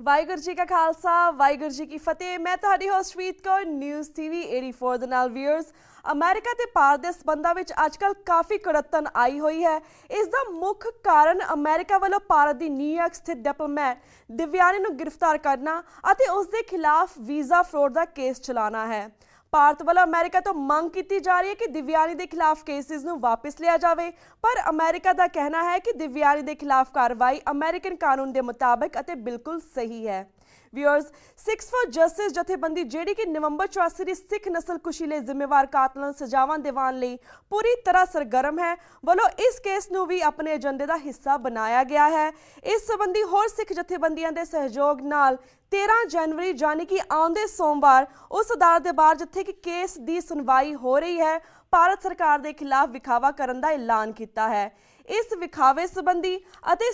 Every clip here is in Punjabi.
ਵਾਹਿਗੁਰੂ जी का खालसा वाहिगुरू जी की फतेह। मैं ਤੁਹਾਡੀ ਹੋਸਟ ਰੀਤ ਕੌਰ ਨਿਊਜ਼ TV84 ਦੇ ਨਾਲ ਵੀਅਰਸ। ਅਮਰੀਕਾ ਤੇ ਭਾਰਤ ਦੇ ਸਬੰਧਾਂ ਵਿੱਚ ਅੱਜਕੱਲ ਕਾਫੀ ਕੜਤਨ ਆਈ ਹੋਈ ਹੈ। ਇਸ ਦਾ ਮੁੱਖ ਕਾਰਨ ਅਮਰੀਕਾ ਵੱਲੋਂ ਭਾਰਤ ਦੀ ਨਿਊਯਾਰਕ ਸਥਿਤ ਡਿਪਲੋਮੈਟ ਦਿਵਿਆਨੀ ਨੂੰ ਗ੍ਰਿਫਤਾਰ ਕਰਨਾ ਅਤੇ ਉਸ ਦੇ ਖਿਲਾਫ ਵੀਜ਼ਾ ਫਰੋਡ ਦਾ ਕੇਸ ਚਲਾਉਣਾ ਹੈ। ਭਾਰਤ ਵੱਲੋਂ ਅਮਰੀਕਾ ਤੋਂ ਮੰਗ ਕੀਤੀ ਜਾ ਰਹੀ ਹੈ ਕਿ ਦਿਵਿਆਨੀ ਦੇ ਖਿਲਾਫ ਕੇਸਿਸ ਨੂੰ ਵਾਪਸ ਲਿਆ ਜਾਵੇ, ਪਰ ਅਮਰੀਕਾ ਦਾ ਕਹਿਣਾ ਹੈ ਕਿ ਦਿਵਿਆਨੀ ਦੇ ਖਿਲਾਫ ਕਾਰਵਾਈ ਅਮਰੀਕਨ ਕਾਨੂੰਨ ਦੇ ਮੁਤਾਬਕ ਅਤੇ ਬਿਲਕੁਲ ਸਹੀ ਹੈ। ਵਿਊਅਰਸ, ਸਿੱਖਸ ਫॉर ਜਸਟਿਸ ਜਥੇਬੰਦੀ ਜਿਹੜੀ ਕਿ ਨਵੰਬਰ 84 ਦੀ ਸਿੱਖ ਨਸਲਕੁਸ਼ੀ ਲਈ ਜ਼ਿੰਮੇਵਾਰ ਕਾਤਲਾਂ ਨੂੰ ਸਜ਼ਾਵਾਂ ਦਿਵਾਉਣ ਲਈ ਪੂਰੀ ਤਰ੍ਹਾਂ ਸਰਗਰਮ ਹੈ, ਵੱਲੋਂ ਇਸ ਕੇਸ ਨੂੰ ਵੀ ਆਪਣੇ ਏਜੰਡੇ ਦਾ ਹਿੱਸਾ ਬਣਾਇਆ ਗਿਆ ਹੈ। ਇਸ ਸੰਬੰਧੀ ਹੋਰ ਸਿੱਖ ਜਥੇਬੰਦੀਆਂ ਦੇ ਸਹਿਯੋਗ ਨਾਲ 13 जनवरी यानी कि आउंदे सोमवार उस अदालत के बाहर जिथे कि केस की सुनवाई हो रही है, भारत सरकार के खिलाफ विखावा करने का ऐलान किया है। इस विखावे संबंधी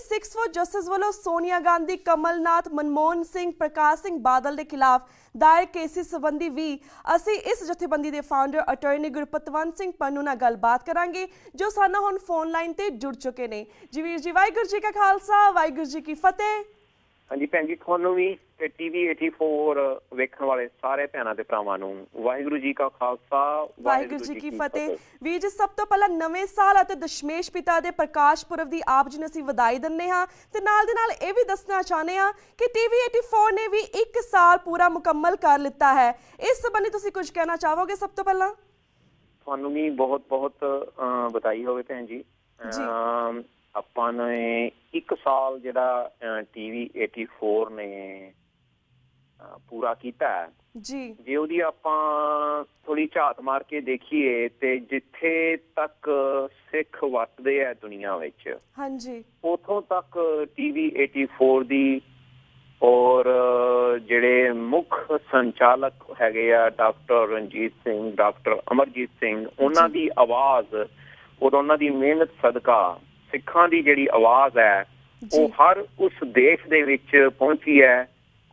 सिक्स फॉर जस्टिस वालों सोनिया गांधी, कमलनाथ, मनमोहन सिंह, प्रकाश सिंह बादल के खिलाफ दायर केसिस संबंधी भी असी इस जथेबंदी के फाउंडर अटॉर्नी गुरपतवंत सिंह पन्नू नाल गलबात करांगे, जो सानू हुण फोन लाइन ते जुड़ चुके ने। जी वीर जी, वाहिगुरू जी का खालसा वाहिगुरू जी की फतेह। हाँ जी भैन जी, थानू भी TV84 वेखण वाले सारे भैनों के भरावां नूं वाहिगुरू जी का खालसा वाहिगुरू जी की फतेह। वीर जी, सब तो पहला नवे साल अते दशमेश पिता दे प्रकाश पुरब दी आप जी नूं असीं वधाई दिंदे हां ते नाल दे नाल इह वी दसना चाहुंदे हां कि TV84 ने भी 1 साल पूरा मुकम्मल कर लिता है। इस संबंधी तुसीं कुछ कहना चाहोगे? सब तो पहला थानू भी बहुत बहुत बधाई होवे भैन जी। ਆਪਾਂ ਨੇ 1 ਸਾਲ ਜਿਹੜਾ TV84 ਨੇ ਪੂਰਾ ਕੀਤਾ ਜੀ। ਜੇ ਉਹਦੀ ਆਪਾਂ ਥੋੜੀ ਝਾਤ ਮਾਰ ਕੇ ਦੇਖੀਏ ਤੇ ਜਿੱਥੇ ਤੱਕ ਸਿੱਖ ਵਸਦੇ ਆ ਦੁਨੀਆ ਵਿੱਚ, ਹਾਂਜੀ, ਉਥੋਂ ਤੱਕ TV84 ਦੀ ਔਰ ਜਿਹੜੇ ਮੁੱਖ ਸੰਚਾਲਕ ਹੈਗੇ ਆ ਡਾਕਟਰ ਰਣਜੀਤ ਸਿੰਘ, ਡਾਕਟਰ ਅਮਰਜੀਤ ਸਿੰਘ, ਉਹਨਾਂ ਦੀ ਆਵਾਜ਼ ਔਰ ਉਹਨਾਂ ਦੀ ਮਿਹਨਤ ਸਦਕਾ ਸਿੱਖਾਂ ਦੀ ਜਿਹੜੀ ਆਵਾਜ਼ ਹੈ ਉਹ ਹਰ ਉਸ ਦੇਸ਼ ਦੇ ਵਿੱਚ ਪਹੁੰਚੀ ਹੈ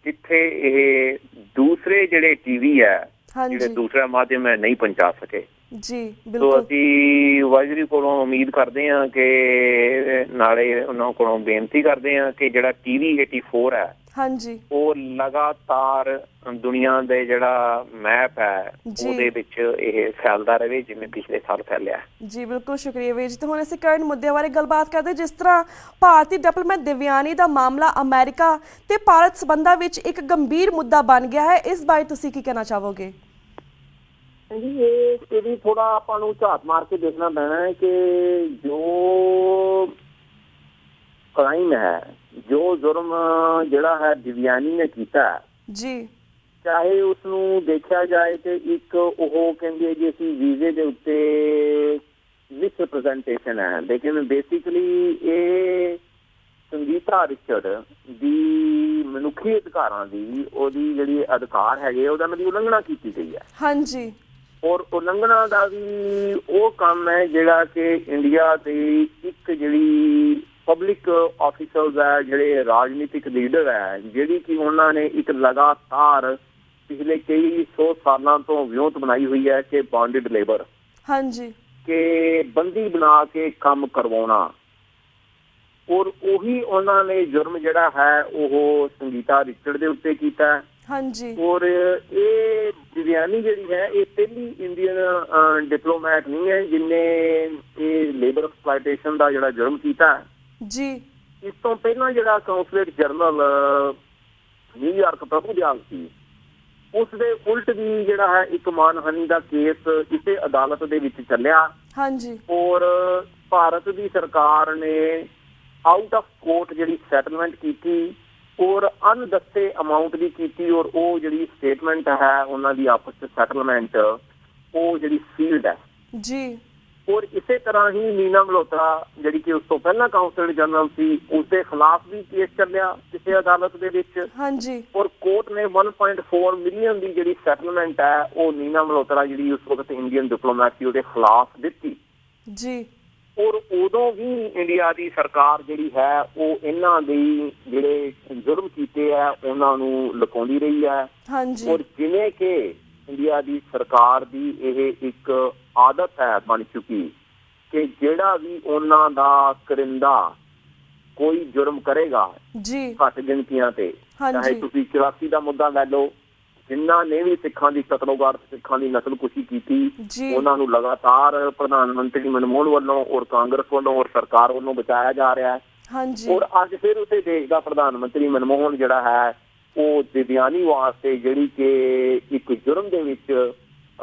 ਜਿੱਥੇ ਇਹ ਦੂਸਰੇ ਜਿਹੜੇ ਟੀਵੀ ਹੈ, ਜਿਹੜੇ ਦੂਸਰਾ ਮਾਧਿਅਮ ਹੈ, ਨਹੀਂ ਪਹੁੰਚਾ ਸਕੇ ਜੀ। ਬਿਲਕੁਲ। ਅਸੀਂ ਵਾਹਿਗੁਰੂ ਕੋਲੋਂ ਉਮੀਦ ਕਰਦੇ ਹਾਂ ਕਿ ਨਾਲੇ ਉਹਨਾਂ ਕੋਲੋਂ ਬੇਨਤੀ ਕਰਦੇ ਹਾਂ ਕਿ ਜਿਹੜਾ TV84 ਹੈ, ਹਾਂਜੀ, ਉਹ ਲਗਾਤਾਰ ਦੁਨੀਆ ਦੇ ਜਿਹੜਾ ਮੈਪ ਹੈ ਉਹਦੇ ਵਿੱਚ ਇਹ ਫੈਲਦਾ ਰਹੇ ਜਿਵੇਂ ਪਿਛਲੇ ਸਾਲ ਫੈਲਿਆ ਜੀ। ਬਿਲਕੁਲ ਸ਼ੁਕਰੀਆ ਵੀਰ ਜੀ। ਤੇ ਹੁਣ ਅਸੀਂ ਕਰੰਟ ਮੁੱਦੇ ਬਾਰੇ ਗੱਲਬਾਤ ਕਰਦੇ, ਜਿਸ ਤਰ੍ਹਾਂ ਭਾਰਤੀ ਡਿਪਲੋਮੈਟ ਦਿਵਿਆਨੀ ਦਾ ਮਾਮਲਾ ਅਮਰੀਕਾ ਤੇ ਭਾਰਤ ਸੰਬੰਧਾਂ ਵਿੱਚ ਇੱਕ ਗੰਭੀਰ ਮੁੱਦਾ ਬਣ ਗਿਆ ਹੈ। ਇਸ ਬਾਰੇ ਤੁਸੀਂ ਕੀ ਕਹਿਣਾ ਚਾਹੋਗੇ? ਜੀ, ਇਹ ਵੀ ਥੋੜਾ ਆਪਾਂ ਨੂੰ ਝਾਤ ਮਾਰ ਕੇ ਦੇਖਣਾ ਪੈਣਾ ਹੈ ਕਿ ਜੋ ਕ੍ਰਾਈਮ ਹੈ, ਜੋ ਜੁਰਮ ਜਿਹੜਾ ਹੈ ਦਿਵਿਆਨੀ ਨੇ ਕੀਤਾ ਜੀ, ਚਾਹੇ ਉਸਨੂੰ ਦੇਖਿਆ ਜਾਏ ਤੇ ਇੱਕ ਉਹ ਕਹਿੰਦੇ ਜੀ ਅਸੀਂ ਵੀਜ਼ੇ ਦੇ ਉੱਤੇ ਮਿਸਪ੍ਰੈਜ਼ੈਂਟੇਸ਼ਨ ਹੈ, ਲੇਕਿਨ ਬੇਸਿਕਲੀ ਇਹ ਸੰਗੀਤਾ ਰਿਚਰਡ ਦੀ ਮਨੁੱਖੀ ਅਧਿਕਾਰਾਂ ਦੀ ਉਹਦੀ ਜਿਹੜੀ ਅਧਿਕਾਰ ਹੈਗੇ ਉਹਦਾ ਦੀ ਉਲੰਘਣਾ ਕੀਤੀ ਗਈ ਹੈ। ਹਾਂਜੀ। ਔਰ ਉਲੰਘਣਾ ਦਾ ਵੀ ਉਹ ਕੰਮ ਹੈ ਜਿਹੜਾ ਕਿ ਇੰਡੀਆ ਦੀ ਇੱਕ ਜਿਹੜੀ ਪਬਲਿਕ ਆਫਿਸਰਸ ਹੈ, ਜਿਹੜੇ ਰਾਜਨੀਤਿਕ ਲੀਡਰ ਹੈ, ਜਿਹੜੀ ਕਿ ਉਹਨਾਂ ਨੇ ਇੱਕ ਲਗਾਤਾਰ ਪਿਛਲੇ ਕਈ 100 ਸਾਲਾਂ ਤੋਂ ਵਿਉਂਤ ਬਣਾਈ ਹੋਈ ਹੈ ਕਿ ਬੌਂਡਡ ਲੇਬਰ, ਹਾਂਜੀ, ਕਿ ਬੰਦੀ ਬਣਾ ਕੇ ਕੰਮ ਕਰਵਾਉਣਾ। ਔਰ ਉਹੀ ਉਹਨਾਂ ਨੇ ਜੁਰਮ ਜਿਹੜਾ ਹੈ ਉਹ ਸੰਗੀਤਾ ਰਿਚਰਡ ਦੇ ਉੱਤੇ ਕੀਤਾ। ਹਾਂਜੀ। ਔਰ ਇਹ ਦਿਵਿਆਨੀ ਜਿਹੜੀ ਹੈ ਇਹ ਪਹਿਲੀ ਇੰਡੀਅਨ ਡਿਪਲੋਮੈਟ ਨਹੀਂ ਹੈ ਜਿਹਨੇ ਇਹ ਲੇਬਰ ਐਕਸਪਲਾਇਟੇਸ਼ਨ ਦਾ ਜਿਹੜਾ ਜੁਰਮ ਕੀਤਾ ਜੀ। ਇਸ ਤੋਂ ਪਹਿਲਾਂ ਜਿਹੜਾ ਕੌਂਸਲੇਟ ਜਨਰਲ ਨਿਊਯਾਰਕ ਪ੍ਰਭੂ ਦਿਆਲ ਸੀ, ਉਸ ਦੇ ਉਲਟ ਵੀ ਜਿਹੜਾ ਹੈ ਇੱਕ ਮਾਨਹਾਨੀ ਦਾ ਕੇਸ ਇਸੇ ਅਦਾਲਤ ਦੇ ਵਿੱਚ ਚੱਲਿਆ। ਹਾਂਜੀ। ਔਰ ਭਾਰਤ ਦੀ ਸਰਕਾਰ ਨੇ ਆਊਟ ਆਫ ਕੋਰਟ ਜਿਹੜੀ ਸੈਟਲਮੈਂਟ ਕੀਤੀ ਔਰ ਅਣਦੱਸੇ ਅਮਾਊਂਟ ਦੀ ਕੀਤੀ, ਔਰ ਉਹ ਜਿਹੜੀ ਸਟੇਟਮੈਂਟ ਹੈ ਉਹਨਾਂ ਦੀ ਆਪਸ ਚ ਸੈਟਲਮੈਂਟ ਉਹ ਜਿਹੜੀ ਸੀਲਡ ਹੈ ਜੀ। ਔਰ ਇਸੇ ਤਰ੍ਹਾਂ ਹੀ ਨੀਨਾ ਮਲਹੋਤਰਾ ਜਿਹੜੀ ਕਿ ਉਸ ਤੋਂ ਪਹਿਲਾਂ ਕਾਉਂਸਲਰ ਜਨਰਲ ਸੀ, ਉਸਦੇ ਖਿਲਾਫ ਵੀ ਕੇਸ ਚੱਲਿਆ ਕਿਸੇ ਅਦਾਲਤ ਦੇ ਵਿੱਚ। ਹਾਂਜੀ। ਔਰ ਕੋਰਟ ਨੇ 1.4 ਮਿਲੀਅਨ ਦੀ ਜਿਹੜੀ ਸੈਟਲਮੈਂਟ ਹੈ ਉਹ ਨੀਨਾ ਮਲਹੋਤਰਾ ਜਿਹੜੀ ਉਸ ਵਕਤ ਇੰਡੀਅਨ ਡਿਪਲੋਮੈਟ ਸੀ ਉਹਦੇ ਖਿਲਾਫ ਦਿੱਤੀ ਜੀ। ਔਰ ਉਦੋਂ ਵੀ ਇੰਡੀਆ ਦੀ ਸਰਕਾਰ ਜਿਹੜੀ ਹੈ ਉਹ ਇਹਨਾਂ ਦੀ ਜਿਹੜੇ ਜੁਰਮ ਕੀਤੇ ਆ ਉਹਨਾਂ ਨੂੰ ਲੁਕਾਉਂਦੀ ਰਹੀ ਹੈ। ਹਾਂਜੀ। ਔਰ ਜਿਵੇਂ ਕਿ ਇੰਡੀਆ ਦੀ ਸਰਕਾਰ ਦੀ ਇਹ ਇੱਕ ਆਦਤ ਹੈ ਬਣ ਚੁੱਕੀ ਕਿ ਜਿਹੜਾ ਵੀ ਉਹਨਾਂ ਦਾ ਕਰਿੰਦਾ ਕੋਈ ਜੁਰਮ ਕਰੇਗਾ ਘੱਟ ਗਿਣਤੀਆਂ ਤੇ, ਚਾਹੇ ਤੁਸੀਂ 84 ਦਾ ਮੁੱਦਾ ਲੈ ਲਓ, ਜਿਨ੍ਹਾਂ ਨੇ ਵੀ ਸਿੱਖਾਂ ਦੀ ਕਤਲੋਗਾਰ, ਸਿੱਖਾਂ ਦੀ ਨਸਲਕੁਸ਼ੀ ਕੀਤੀ, ਉਹਨਾਂ ਨੂੰ ਲਗਾਤਾਰ ਪ੍ਰਧਾਨ ਮੰਤਰੀ ਮਨਮੋਹਨ ਵੱਲੋਂ ਔਰ ਕਾਂਗਰਸ ਵੱਲੋਂ ਔਰ ਸਰਕਾਰ ਵੱਲੋਂ ਬਚਾਇਆ ਜਾ ਰਿਹਾ ਹੈ। ਔਰ ਅੱਜ ਫਿਰ ਉਸੇ ਦੇਸ਼ ਦਾ ਪ੍ਰਧਾਨ ਮੰਤਰੀ ਮਨਮੋਹਨ ਜਿਹੜਾ ਹੈ ਉਹ ਦਿਵਿਆਨੀ ਵਾਸਤੇ, ਜਿਹੜੀ ਕਿ ਇੱਕ ਜੁਰਮ ਦੇ ਵਿੱਚ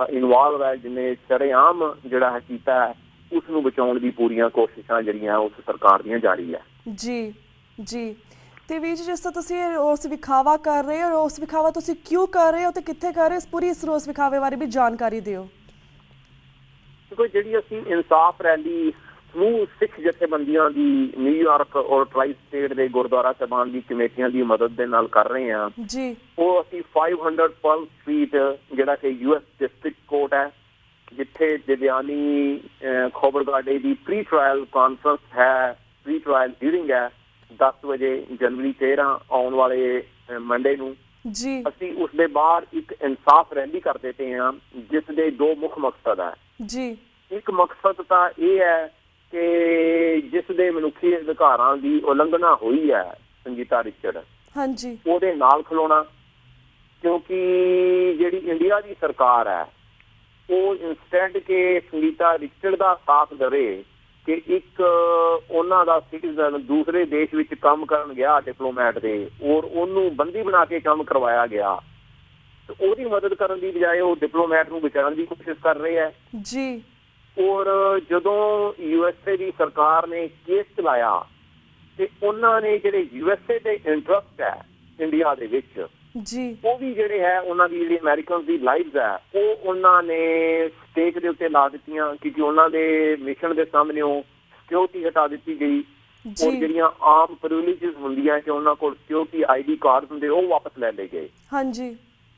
ਇਨਵੋਲਵ ਹੈ, ਜਿਹਨੇ ਸ਼ਰੇਆਮ ਜਿਹੜਾ ਹੈ ਕੀਤਾ ਹੈ, ਉਸ ਨੂੰ ਬਚਾਉਣ ਦੀ ਪੂਰੀਆਂ ਕੋਸ਼ਿਸ਼ਾਂ ਜਿਹੜੀਆਂ ਉਸ ਸਰਕਾਰ ਦੀਆਂ ਜਾਰੀ ਹੈ। ਜੀ ਤੇ ਵੀਰ ਜੀ, ਜਿਸ ਤਰ੍ਹਾਂ ਤੁਸੀਂ ਰੋਸ ਵਿਖਾਵਾ ਕਰ ਰਹੇ ਹੋ, ਰੋਸ ਵਿਖਾਵਾ ਤੁਸੀਂ ਕਿਉਂ ਕਰ ਰਹੇ ਹੋ ਤੇ ਕਿੱਥੇ ਕਰ ਰਹੇ ਹੋ, ਪੂਰੀ ਇਸ ਰੋਸ ਵਿਖਾਵੇ ਬਾਰੇ ਵੀ ਜਾਣਕਾਰੀ ਦਿਓ। ਦੇਖੋ, ਜਿਹੜੀ ਅਸੀਂ ਇਨਸਾਫ ਰੈਲੀ ਸਮੂਹ ਸਿੱਖ ਜਥੇਬੰਦੀਆਂ ਦੀ ਨਿਊਯਾਰਕ ਔਰ ਟਰਾਈ ਸਟੇਟ ਦੇ ਗੁਰਦੁਆਰਾ ਸਾਹਿਬਾਨ ਦੀ ਕਮੇਟੀਆਂ ਦੀ ਮਦਦ ਦੇ ਨਾਲ ਕਰ ਰਹੇ ਹਾਂ, ਉਹ ਅਸੀਂ 500 ਪਰਲ ਸਟਰੀਟ, ਜਿਹੜਾ ਕਿ US ਡਿਸਟ੍ਰਿਕਟ ਕੋਰਟ ਹੈ, ਜਿੱਥੇ ਦਿਵਿਆਨੀ ਖੋਬਰਗਾਡੇ ਦੀ ਪ੍ਰੀ ਟਰਾਇਲ ਕਾਨਫਰੰਸ ਹੈ, ਪ੍ਰੀ ਟਰਾਇਲ ਹੀਅਰਿੰਗ ਹੈ 10 ਵਜੇ ਜਨਵਰੀ 13 ਆਉਣ ਵਾਲੇ ਮੰਡੇ ਨੂੰ। ਅਸੀਂ ਉਸ ਦੇ ਬਾਹਰ ਇੱਕ ਇਨਸਾਫ ਰੈਲੀ ਕਰਦੇ ਪਏ ਹਾਂ, ਜਿਸ ਦੇ ਦੋ ਮੁੱਖ ਮਕਸਦ ਹੈ। ਇੱਕ ਮਕਸਦ ਤਾਂ ਇਹ ਹੈ ਕਿ ਜਿਸ ਦੇ ਮਨੁੱਖੀ ਅਧਿਕਾਰਾਂ ਦੀ ਉਲੰਘਣਾ ਹੋਈ ਹੈ ਸੰਗੀਤਾ ਰਿਚਰਡ, ਉਹਦੇ ਨਾਲ ਖਲੋਣਾ, ਕਿਉਂਕਿ ਜਿਹੜੀ ਇੰਡੀਆ ਦੀ ਸਰਕਾਰ ਹੈ ਉਹ ਇੰਸਟੈਂਟ ਕਿ ਸੰਗੀਤਾ ਰਿਚਰਡ ਦਾ ਸਾਥ ਦੇਵੇ ਕਿ ਇੱਕ ਉਹਨਾਂ ਦਾ ਸਿਟੀਜ਼ਨ ਦੂਸਰੇ ਦੇਸ਼ ਵਿੱਚ ਕੰਮ ਕਰਨ ਗਿਆ ਡਿਪਲੋਮੈਟ ਦੇ, ਔਰ ਉਹਨੂੰ ਬੰਦੀ ਬਣਾ ਕੇ ਕੰਮ ਕਰਵਾਇਆ ਗਿਆ, ਤੇ ਉਹਦੀ ਮਦਦ ਕਰਨ ਦੀ ਬਜਾਏ ਉਹ ਡਿਪਲੋਮੈਟ ਨੂੰ ਬਚਾਉਣ ਦੀ ਕੋਸ਼ਿਸ਼ ਕਰ ਰਹੇ ਹੈ। ਔਰ ਜਦੋਂ USA ਦੀ ਸਰਕਾਰ ਨੇ ਕੇਸ ਚਲਾਇਆ ਤੇ ਉਹਨਾਂ ਨੇ ਜਿਹੜੇ USA ਦੇ ਇੰਟਰਸਟ ਹੈ ਇੰਡੀਆ ਦੇ ਵਿੱਚ, ਉਹ ਵੀ ਜਿਹੜੇ ਹੈ ਉਹਨਾਂ ਦੀ ਜਿਹੜੀ ਅਮਰੀਕਨ ਦੀ ਲਾਈਵਜ਼ ਹੈ ਉਹ ਉਹਨਾਂ ਨੇ ਸਟੇਕ ਦੇ ਉੱਤੇ ਲਾ ਦਿੱਤੀਆਂ, ਕਿਉਂਕਿ ਉਹਨਾਂ ਦੇ ਮਿਸ਼ਨ ਦੇ ਸਾਹਮਣੇ ਉਹ ਸਿਕਿਉਰਿਟੀ ਹਟਾ ਦਿੱਤੀ ਗਈ, ਔਰ ਜਿਹੜੀਆਂ ਆਮ ਪ੍ਰਿਵਿਲੇਜਸ ਹੁੰਦੀਆਂ ਕਿ ਉਹਨਾਂ ਕੋਲ ਸਿਕਿਉਰਿਟੀ ID ਕਾਰਡ ਹੁੰਦੇ ਉਹ ਵਾਪਸ ਲੈ ਲਏ ਗਏ।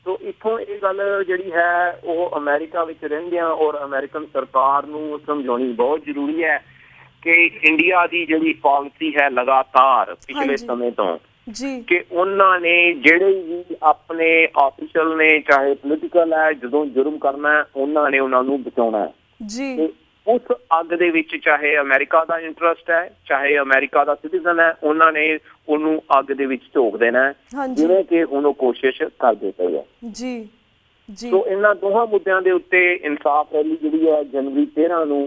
ਸੋ ਇੱਥੋਂ ਇਹ ਗੱਲ ਜਿਹੜੀ ਹੈ ਉਹ ਅਮਰੀਕਾ ਵਿੱਚ ਰਹਿੰਦਿਆਂ ਔਰ ਅਮਰੀਕਨ ਸਰਕਾਰ ਨੂੰ ਸਮਝਾਉਣੀ ਬਹੁਤ ਜ਼ਰੂਰੀ ਹੈ ਕਿ ਇੰਡੀਆ ਦੀ ਜਿਹੜੀ ਪਾਲਿਸੀ ਹੈ ਲਗਾਤਾਰ ਪਿਛਲੇ ਸਮੇਂ ਤੋਂ, ਕਿ ਉਹਨਾਂ ਨੇ ਜਿਹੜੇ ਵੀ ਆਪਣੇ ਆਫੀਸ਼ਲ ਨੇ, ਚਾਹੇ ਪੋਲੀਟੀਕਲ ਹੈ, ਜਦੋਂ ਜੁਰਮ ਕਰਨਾ ਉਹਨਾਂ ਨੇ ਉਹਨਾਂ ਨੂੰ ਬਚਾਉਣਾ ਹੈ। ਉਸ ਅੱਗ ਦੇ ਵਿੱਚ ਚਾਹੇ ਅਮਰੀਕਾ ਦਾ ਇੰਟਰਸਟ ਹੈ, ਚਾਹੇ ਅਮਰੀਕਾ ਦਾ ਸਿਟੀਜ਼ਨ ਹੈ, ਉਹਨਾਂ ਨੇ ਉਹਨੂੰ ਅੱਗ ਦੇ ਵਿੱਚ ਝੋਕ ਦੇਣਾ, ਜਿਵੇਂ ਕਿ ਹੁਣ ਉਹ ਕੋਸ਼ਿਸ਼ ਕਰਦੇ ਪਏ ਹੈ। ਸੋ ਇਹਨਾਂ ਦੋਹਾਂ ਮੁੱਦਿਆਂ ਦੇ ਉੱਤੇ ਇਨਸਾਫ ਰੈਲੀ ਜਿਹੜੀ ਹੈ ਜਨਵਰੀ 13 ਨੂੰ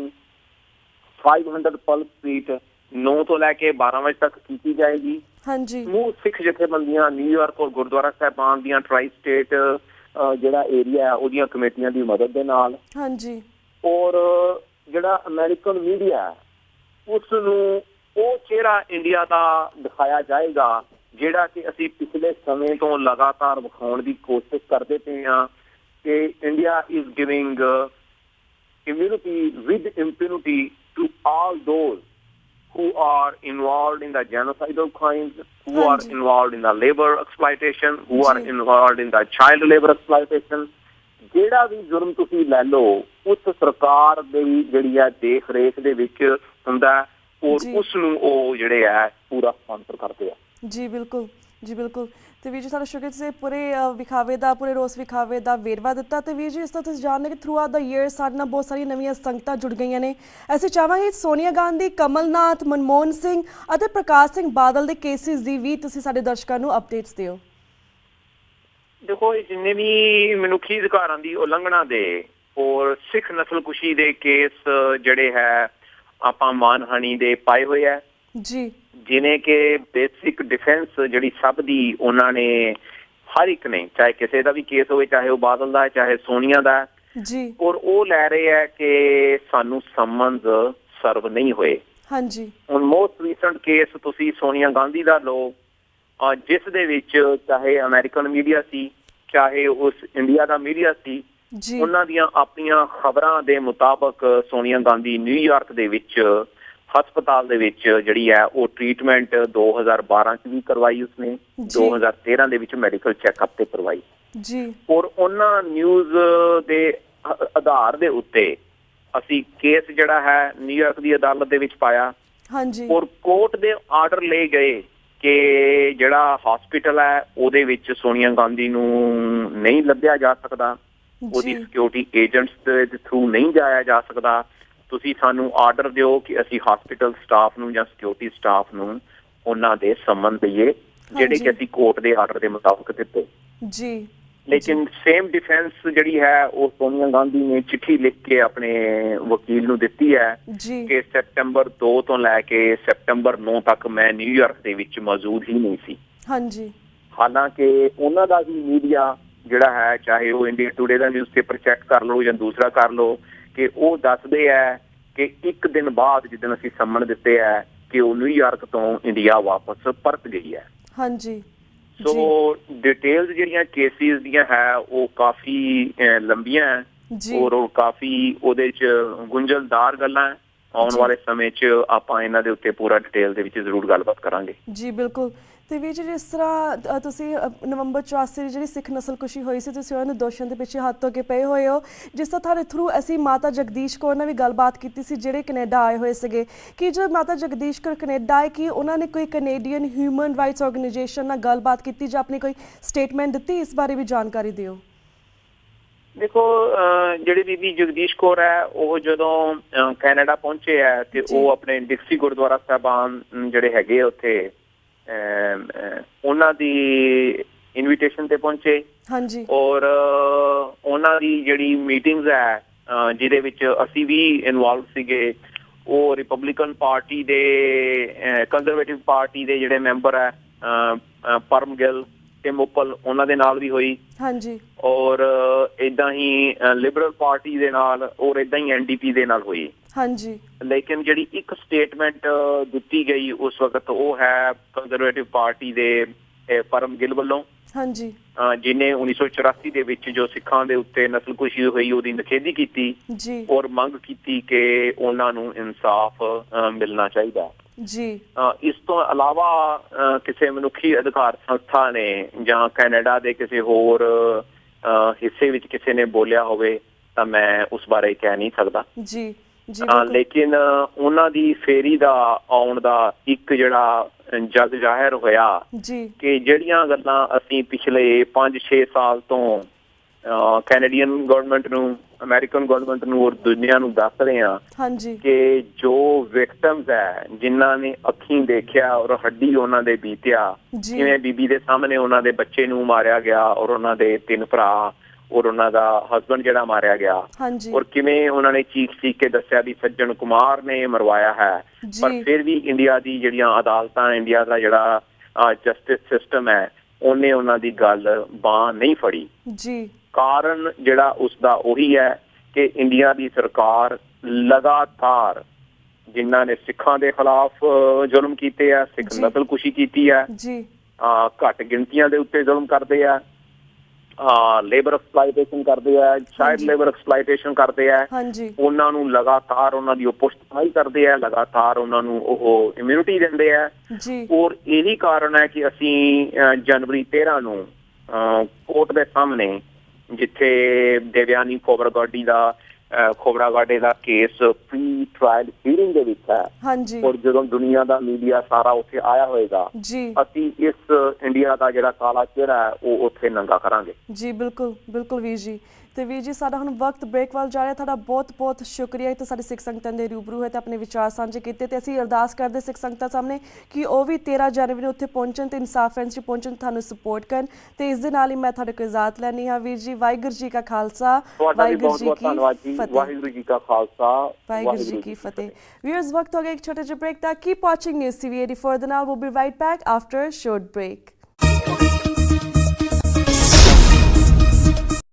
500 ਪਰਲ ਸਟਰੀਟ 9 ਤੋਂ ਲੈ ਕੇ 12 ਵਜੇ ਤੱਕ ਕੀਤੀ ਜਾਏਗੀ। ਸਮੂਹ ਸਿੱਖ ਜਥੇਬੰਦੀਆਂ ਨਿਊਯਾਰਕ ਔਰ ਗੁਰਦੁਆਰਾ ਸਾਹਿਬਾਨ ਦੀਆਂ ਟਰਾਈ ਸਟੇਟ ਜਿਹੜਾ ਏਰੀਆ ਹੈ ਉਹਦੀਆਂ ਕਮੇਟੀਆਂ ਦੀ ਮਦਦ ਦੇ ਨਾਲ, ਔਰ ਜਿਹੜਾ ਅਮਰੀਕਨ ਮੀਡੀਆ ਉਸ ਨੂੰ ਉਹ ਚਿਹਰਾ ਇੰਡੀਆ ਦਾ ਦਿਖਾਇਆ ਜਾਏਗਾ ਜਿਹੜਾ ਕਿ ਅਸੀਂ ਪਿਛਲੇ ਸਮੇਂ ਤੋਂ ਲਗਾਤਾਰ ਵਿਖਾਉਣ ਦੀ ਕੋਸ਼ਿਸ਼ ਕਰਦੇ ਪਏ ਹਾਂ ਕਿ India is giving immunity with impunity to all those who are involved in the genocidal crimes, who are involved in the labor exploitation, who are involved in the child labor exploitation. ਜਿਹੜਾ ਵੀ ਜੁਰਮ ਤੁਸੀਂ ਲੈ ਲਓ ਉਸ ਸਰਕਾਰ ਦੀ ਜਿਹੜੀ ਹੈ ਦੇਖ ਰੇਖ ਦੇ ਵਿੱਚ ਹੁੰਦਾ ਔਰ ਉਸ ਨੂੰ ਉਹ ਜਿਹੜੇ ਹੈ ਪੂਰਾ ਸਪਾਂਸਰ ਕਰਦੇ ਆ। ਬਿਲਕੁਲ ਤੇ ਵੀਰ ਜੀ ਸਾਡਾ ਸ਼ੁਕਰ ਤੁਸੀਂ ਪੂਰੇ ਵਿਖਾਵੇ ਦਾ, ਪੂਰੇ ਰੋਸ ਵਿਖਾਵੇ ਦਾ ਵੇਰਵਾ ਦਿੱਤਾ। ਤੇ ਵੀਰ ਜੀ ਇਸ ਤਰ੍ਹਾਂ ਤੁਸੀਂ ਜਾਣਦੇ ਕਿ ਥਰੂ ਆਊਟ ਦਾ ਈਅਰ ਸਾਡੇ ਨਾਲ ਬਹੁਤ ਸਾਰੀਆਂ ਨਵੀਆਂ ਸੰਗਤਾਂ ਜੁੜ ਗਈਆਂ ਨੇ। ਅਸੀਂ ਚਾਹਾਂਗੇ ਸੋਨੀਆ ਗਾਂਧੀ, ਕਮਲਨਾਥ, ਮਨਮੋਹਨ ਸਿੰਘ ਅਤੇ ਪ੍ਰਕਾਸ਼ ਸਿੰਘ ਬਾਦਲ ਦੇ ਕੇਸਿਸ ਦੀ ਵੀ ਤੁਸੀਂ ਸਾਡੇ ਦਰਸ਼ਕਾਂ ਨੂੰ ਅਪਡੇਟਸ ਦਿਓ। ਦੇਖੋ, ਜਿੰਨੇ ਵੀ ਮਨੁੱਖੀ ਅਧਿਕਾਰਾਂ ਦੀ ਉਲੰਘਣਾ ਦੇ ਔਰ ਸਿੱਖ ਨਸਲਕੁਸ਼ੀ ਦੇ ਕੇਸ ਜਿਹੜੇ ਹੈ ਆਪਾਂ ਮਾਨਹਾਨੀ ਦੇ ਪਾਏ ਹੋਏ ਹੈ, ਜਿਵੇਂ ਕਿ ਬੇਸਿਕ ਡਿਫੈਂਸ ਜਿਹੜੀ ਸਭ ਦੀ ਉਹਨਾਂ ਨੇ ਹਰ ਇੱਕ ਨੇ, ਚਾਹੇ ਕਿਸੇ ਦਾ ਵੀ ਕੇਸ ਹੋਵੇ, ਚਾਹੇ ਉਹ ਬਾਦਲ ਦਾ, ਚਾਹੇ ਸੋਨੀਆ ਦਾ, ਔਰ ਉਹ ਲੈ ਰਹੇ ਹੈ ਕਿ ਸਾਨੂੰ ਸਮਨਸ ਸਰਵ ਨਹੀਂ ਹੋਏ। ਹੁਣ ਮੋਸਟ ਰੀਸੈਂਟ ਕੇਸ ਤੁਸੀਂ ਸੋਨੀਆ ਗਾਂਧੀ ਦਾ ਲਓ, ਜਿਸ ਦੇ ਵਿੱਚ ਚਾਹੇ ਅਮਰੀਕਨ ਮੀਡੀਆ ਸੀ, ਚਾਹੇ ਉਸ ਇੰਡੀਆ ਦਾ ਮੀਡੀਆ ਸੀ, ਉਹਨਾਂ ਦੀਆਂ ਆਪਣੀਆਂ ਖਬਰਾਂ ਦੇ ਮੁਤਾਬਕ ਸੋਨੀਆ ਗਾਂਧੀ ਨਿਊਯਾਰਕ ਦੇ ਵਿੱਚ ਹਸਪਤਾਲ ਦੇ ਵਿੱਚ ਜਿਹੜੀ ਹੈ ਉਹ ਟ੍ਰੀਟਮੈਂਟ 2012 ਚ ਵੀ ਕਰਵਾਈ ਉਸਨੇ, 2013 ਦੇ ਵਿੱਚ ਮੈਡੀਕਲ ਚੈੱਕਅਪ ਤੇ ਕਰਵਾਈ, ਔਰ ਉਹਨਾਂ ਨਿਊਜ਼ ਦੇ ਆਧਾਰ ਦੇ ਉੱਤੇ ਅਸੀਂ ਕੇਸ ਜਿਹੜਾ ਹੈ ਨਿਊਯਾਰਕ ਦੀ ਅਦਾਲਤ ਦੇ ਵਿੱਚ ਪਾਇਆ, ਔਰ ਕੋਰਟ ਦੇ ਆਰਡਰ ਲਏ ਗਏ ਕਿ ਜਿਹੜਾ ਹਸਪੀਟਲ ਹੈ ਉਹਦੇ ਵਿੱਚ ਸੋਨੀਆ ਗਾਂਧੀ ਨੂੰ ਨਹੀਂ ਲੱਭਿਆ ਜਾ ਸਕਦਾ, ਉਹਦੀ ਸਿਕਿਉਰਿਟੀ ਏਜੰਟਸ ਦੇ ਥਰੂ ਨਹੀਂ ਜਾਇਆ ਜਾ ਸਕਦਾ, ਤੁਸੀਂ ਸਾਨੂੰ ਆਰਡਰ ਦਿਓ ਕਿ ਅਸੀਂ ਹਸਪੀਟਲ ਸਟਾਫ ਨੂੰ ਜਾਂ ਸਿਕਿਉਰਿਟੀ ਸਟਾਫ ਨੂੰ ਉਹਨਾਂ ਦੇ ਸੰਮਨ ਦਈਏ ਜਿਹੜੇ ਕਿ ਅਸੀਂ ਕੋਰਟ ਦੇ ਆਰਡਰ ਦੇ ਮੁਤਾਬਕ ਦਿੱਤੇ ਜੀ। ਲੇਕਿਨ ਸੇਮ ਡਿਫੈਂਸ ਜਿਹੜੀ ਹੈ ਉਹ ਸੋਨੀਆ ਗਾਂਧੀ ਨੇ ਚਿੱਠੀ ਲਿਖ ਕੇ ਆਪਣੇ ਵਕੀਲ ਨੂੰ ਦਿੱਤੀ ਹੈ ਕਿ ਸੈਪਟੈਂਬਰ 2 ਤੋਂ ਲੈ ਕੇ ਸੈਪਟੈਂਬਰ 9 ਤੱਕ ਮੈਂ ਨਿਊਯਾਰਕ ਦੇ ਵਿੱਚ ਮੌਜੂਦ ਹੀ ਨਹੀਂ ਸੀ। ਹਾਂਜੀ, ਹਾਲਾਂਕਿ ਉਹਨਾਂ ਦਾ ਵੀ ਮੀਡੀਆ ਜਿਹੜਾ ਹੈ, ਚਾਹੇ ਉਹ ਇੰਡੀਆ ਟੂਡੇ ਦਾ ਨਿਊਜ਼ਪੇਪਰ ਚੈੱਕ ਕਰ ਲਓ ਜਾਂ ਦੂਸਰਾ ਕਰ ਲਓ, ਕਿ ਉਹ ਦੱਸਦੇ ਹੈ ਕਿ ਇੱਕ ਦਿਨ ਬਾਅਦ ਜਿੱਦਣ ਅਸੀਂ ਸੰਮਨ ਦਿੱਤੇ ਹੈ ਕਿ ਉਹ ਨਿਊਯਾਰਕ ਤੋਂ ਇੰਡੀਆ ਵਾਪਸ ਪਰਤ ਗਈ ਹੈ। ਹਾਂਜੀ, ਸੋ ਡਿਟੇਲਸ ਜਿਹੜੀਆਂ ਕੇਸਿਸ ਦੀਆਂ ਹੈ ਉਹ ਕਾਫੀ ਲੰਬੀਆਂ ਔਰ ਉਹ ਕਾਫੀ ਉਹਦੇ 'ਚ ਗੁੰਝਲਦਾਰ ਗੱਲਾਂ। ਆਉਣ ਵਾਲੇ ਸਮੇਂ 'ਚ ਆਪਾਂ ਇਹਨਾਂ ਦੇ ਉੱਤੇ ਪੂਰਾ ਡਿਟੇਲ ਦੇ ਵਿੱਚ ਜ਼ਰੂਰ ਗੱਲਬਾਤ ਕਰਾਂਗੇ ਜੀ। ਬਿਲਕੁਲ। ਤੇ ਵੀ ਜੀ ਜਿਸ ਤਰ੍ਹਾਂ ਤੁਸੀਂ ਨਵੰਬਰ 84 ਦੀ ਜਿਹੜੀ ਸਿੱਖ ਨਸਲਕੁਸ਼ੀ ਹੋਈ ਸੀ, ਤੁਸੀਂ ਉਹਨਾਂ ਦੋਸ਼ਾਂ ਦੇ ਪਿੱਛੇ ਹੱਥ ਧੋ ਕੇ ਪਏ ਹੋਏ ਹੋ। ਜਿਸ ਤਰ੍ਹਾਂ ਤੁਹਾਡੇ ਥਰੂ ਅਸੀਂ ਮਾਤਾ ਜਗਦੀਸ਼ ਕੌਰ ਨਾਲ ਵੀ ਗੱਲਬਾਤ ਕੀਤੀ ਸੀ ਜਿਹੜੇ ਕੈਨੇਡਾ ਆਏ ਹੋਏ ਸੀਗੇ, ਕਿ ਜਦੋਂ ਮਾਤਾ ਜਗਦੀਸ਼ ਕੌਰ ਕੈਨੇਡਾ ਆਏ ਕਿ ਉਹਨਾਂ ਨੇ ਕੋਈ ਕੈਨੇਡੀਅਨ ਹਿਊਮਨ ਰਾਈਟਸ ਆਰਗੇਨਾਈਜੇਸ਼ਨ ਨਾਲ ਗੱਲਬਾਤ ਕੀਤੀ ਜਾਂ ਆਪਣੀ ਕੋਈ ਸਟੇਟਮੈਂਟ ਦਿੱਤੀ? ਇਸ ਬਾਰੇ ਵੀ ਜਾਣਕਾਰੀ ਦਿਓ। ਦੇਖੋ, ਜਿਹੜੀ ਬੀਬੀ ਜਗਦੀਸ਼ ਕੌਰ ਹੈ ਉਹ ਜਦੋਂ ਕੈਨੇਡਾ ਪਹੁੰਚੇ ਹੈ ਤੇ ਉਹ ਆਪਣੇ ਡਿਕਸੀ ਗੁਰਦੁਆਰਾ ਸਾਹਿਬਾਨ ਜਿਹੜੇ ਹੈਗੇ ਉੱਥੇ ਉਹਨਾਂ ਦੀ ਇਨਵੀਟੇਸ਼ਨ ਤੇ ਪਹੁੰਚੇ। ਹਾਂਜੀ, ਔਰ ਉਹਨਾਂ ਦੀ ਜਿਹੜੀ ਮੀਟਿੰਗਸ ਹੈ ਜਿਹਦੇ ਵਿੱਚ ਅਸੀਂ ਵੀ ਇਨਵੋਲਵ ਸੀਗੇ, ਉਹ ਰਿਪਬਲਿਕਨ ਪਾਰਟੀ ਦੇ ਕੰਜ਼ਰਵੇਟਿਵ ਪਾਰਟੀ ਦੇ ਜਿਹੜੇ ਮੈਂਬਰ ਹੈ ਪਰਮ ਗਿੱਲ ਤੇ ਮੁੱਪਲ, ਉਹਨਾਂ ਦੇ ਨਾਲ ਵੀ ਹੋਈ। ਹਾਂਜੀ, ਔਰ ਏਦਾਂ ਹੀ ਲਿਬਰਲ ਪਾਰਟੀ ਦੇ ਨਾਲ ਔਰ ਏਦਾਂ ਹੀ NDP ਦੇ ਨਾਲ ਹੋਈ। ਹਾਂਜੀ, ਲੇਕਿਨ ਜਿਹੜੀ ਇੱਕ ਸਟੇਟਮੈਂਟ ਦਿੱਤੀ ਗਈ ਉਸ ਵਕਤ ਉਹ ਹੈ ਕੰਜ਼ਰਵੇਟਿਵ ਪਾਰਟੀ ਦੇ ਪਰਮ ਗਿੱਲ ਵੱਲੋਂ। ਹਾਂਜੀ, ਜਿਹਨੇ 1984 ਦੇ ਵਿੱਚ ਜੋ ਸਿੱਖਾਂ ਦੇ ਉੱਤੇ ਨਸਲਕੁਸ਼ੀ ਹੋਈ ਉਹਦੀ ਨਿਖੇਧੀ ਕੀਤੀ ਔਰ ਮੰਗ ਕੀਤੀ ਕਿ ਉਹਨਾਂ ਨੂੰ ਇਨਸਾਫ ਮਿਲਣਾ ਚਾਹੀਦਾ ਜੀ। ਇਸ ਤੋਂ ਇਲਾਵਾ ਕਿਸੇ ਮਨੁੱਖੀ ਅਧਿਕਾਰ ਸੰਸਥਾ ਨੇ ਜਾਂ ਕੈਨੇਡਾ ਦੇ ਕਿਸੇ ਹੋਰ ਹਿੱਸੇ ਵਿੱਚ ਕਿਸੇ ਨੇ ਬੋਲਿਆ ਹੋਵੇ ਤਾਂ ਮੈਂ ਉਸ ਬਾਰੇ ਕਹਿ ਨਹੀਂ ਸਕਦਾ ਜੀ। ਲੇਕਿਨ ਉਹਨਾਂ ਦੀ ਫੇਰੀ ਦਾ ਆਉਣ ਦਾ ਇੱਕ ਜਿਹੜਾ ਜਗ ਜ਼ਾਹਿਰ ਹੋਇਆ ਕਿ ਜਿਹੜੀਆਂ ਗੱਲਾਂ ਅਸੀਂ ਪਿਛਲੇ 5-6 ਸਾਲ ਤੋਂ ਕੈਨੇਡੀਅਨ ਗਵਰਨਮੈਂਟ ਨੂੰ, ਅਮਰੀਕਨ ਗਵਰਨਮੈਂਟ ਨੂੰ ਔਰ ਦੁਨੀਆ ਨੂੰ ਦੱਸ ਰਹੇ ਹਾਂ ਕਿ ਜੋ ਵਿਕਟਮਸ ਹੈ ਜਿਨ੍ਹਾਂ ਨੇ ਅੱਖੀਂ ਦੇਖਿਆ ਔਰ ਹੱਡੀ ਉਹਨਾਂ ਦੇ ਬੀਤਿਆ, ਕਿਵੇਂ ਬੀਬੀ ਦੇ ਸਾਹਮਣੇ ਉਹਨਾਂ ਦੇ ਬੱਚੇ ਨੂੰ ਮਾਰਿਆ ਗਿਆ ਔਰ ਉਹਨਾਂ ਦੇ 3 ਭਰਾ ਔਰ ਉਹਨਾਂ ਦਾ ਹਸਬੈਂਡ ਜਿਹੜਾ ਮਾਰਿਆ ਗਿਆ, ਔਰ ਕਿਵੇਂ ਉਹਨਾਂ ਨੇ ਚੀਖ ਕੇ ਦੱਸਿਆ ਵੀ ਸੱਜਣ ਕੁਮਾਰ ਨੇ ਮਰਵਾਇਆ ਹੈ, ਪਰ ਫਿਰ ਵੀ ਇੰਡੀਆ ਦੀ ਜਿਹੜੀਆਂ ਅਦਾਲਤਾਂ, ਇੰਡੀਆ ਦਾ ਜਿਹੜਾ ਜਸਟਿਸ ਸਿਸਟਮ ਹੈ ਉਹਨੇ ਉਹਨਾਂ ਦੀ ਗੱਲ ਬਾਂਹ ਨਹੀਂ ਫੜੀ ਜੀ। ਕਾਰਨ ਜਿਹੜਾ ਉਸਦਾ ਉਹੀ ਹੈ ਕਿ ਇੰਡੀਆ ਦੀ ਸਰਕਾਰ ਲਗਾਤਾਰ ਜਿਨ੍ਹਾਂ ਨੇ ਸਿੱਖਾਂ ਦੇ ਖਿਲਾਫ ਜ਼ੁਲਮ ਕੀਤੇ ਆ, ਸਿੱਖ ਨਸਲਕੁਸ਼ੀ ਕੀਤੀ ਹੈ, ਘੱਟ ਗਿਣਤੀਆਂ ਦੇ ਉੱਤੇ ਜ਼ੁਲਮ ਕਰਦੇ ਆ, ਲੇਬਰ ਐਕਸਪਲਾਇਟੇਸ਼ਨ ਕਰਦੇ ਆ, ਚਾਈਲਡ ਲੇਬਰ ਐਕਸਪਲਾਇਟੇਸ਼ਨ ਕਰਦੇ ਆ, ਉਹਨਾਂ ਨੂੰ ਲਗਾਤਾਰ ਉਹਨਾਂ ਦੀ ਪੁਸ਼ਤਮਾਈ ਕਰਦੇ ਆ, ਲਗਾਤਾਰ ਉਹਨਾਂ ਨੂੰ ਉਹ ਇਮਿਊਨਿਟੀ ਦਿੰਦੇ ਆ। ਔਰ ਇਹੀ ਕਾਰਨ ਹੈ ਕਿ ਅਸੀਂ ਜਨਵਰੀ 13 ਨੂੰ ਕੋਰਟ ਦੇ ਸਾਹਮਣੇ, ਜਿੱਥੇ ਦੇਵਿਆਨੀ ਖੋਬਰਾਗਾਡੇ ਦਾ ਕੇਸ ਪ੍ਰੀ ਟ੍ਰਾਇਲ ਹੀਅਰਿੰਗ ਦੇ ਵਿੱਚ ਹੈ ਔਰ ਜਦੋਂ ਦੁਨੀਆ ਦਾ ਮੀਡੀਆ ਸਾਰਾ ਉੱਥੇ ਆਇਆ ਹੋਏਗਾ, ਅਸੀਂ ਇਸ ਇੰਡੀਆ ਦਾ ਜਿਹੜਾ ਕਾਲਾ ਚਿਹਰਾ ਹੈ ਉਹ ਉੱਥੇ ਨੰਗਾ ਕਰਾਂਗੇ ਜੀ। ਬਿਲਕੁਲ ਬਿਲਕੁਲ ਵੀਰ ਜੀ। ਤੇ ਵੀਰ ਜੀ, ਸਾਡਾ ਹੁਣ ਵਕਤ ਬ੍ਰੇਕ ਵੱਲ ਜਾ ਰਿਹਾ। ਤੁਹਾਡਾ ਬਹੁਤ ਬਹੁਤ ਸ਼ੁਕਰੀਆ ਤੇ ਸਾਡੇ ਸਿੱਖ ਸੰਗਤਾਂ ਦੇ ਰੂਬਰੂ ਹੋਏ ਤੇ ਆਪਣੇ ਵਿਚਾਰ ਸਾਂਝੇ ਕੀਤੇ, ਤੇ ਅਸੀਂ ਅਰਦਾਸ ਕਰਦੇ ਸਿੱਖ ਸੰਗਤਾਂ ਸਾਹਮਣੇ ਕਿ ਉਹ ਵੀ 13 ਜਨਵਰੀ ਨੂੰ ਉੱਥੇ ਪਹੁੰਚਣ ਤੇ ਇਨਸਾਫ ਫਰੈਂਚ 'ਚ ਪਹੁੰਚਣ, ਤੁਹਾਨੂੰ ਸਪੋਰਟ ਕਰਨ। ਤੇ ਇਸ ਦੇ ਨਾਲ ਹੀ ਮੈਂ ਤੁਹਾਡੇ ਕੋਲ ਇਜਾਜ਼ਤ ਲੈਣੀ ਹਾਂ ਵੀਰ ਜੀ। ਵਾਹਿਗੁਰੂ ਜੀ ਕਾ ਖਾਲਸਾ, ਵਾਹਿਗੁਰੂ ਜੀ ਕੀ ਫਤਿਹ। ਵਾਹਿਗੁਰੂ ਜੀ ਕਾ ਖਾਲਸਾ, ਵਾਹਿਗੁਰੂ ਜੀ ਕੀ ਫਤਿਹ। ਵੀਅਰਸ, ਵਕਤ ਹੋ ਗਿਆ ਇੱਕ ਛੋਟੇ ਜਿਹੇ ਬ੍ਰੇਕ ਦਾ। ਕੀਪ ਵਾਚਿੰਗ ਨਿਊਜ਼ TV 84 ਦੇ ਨਾਲ। We'll be right back after a short break.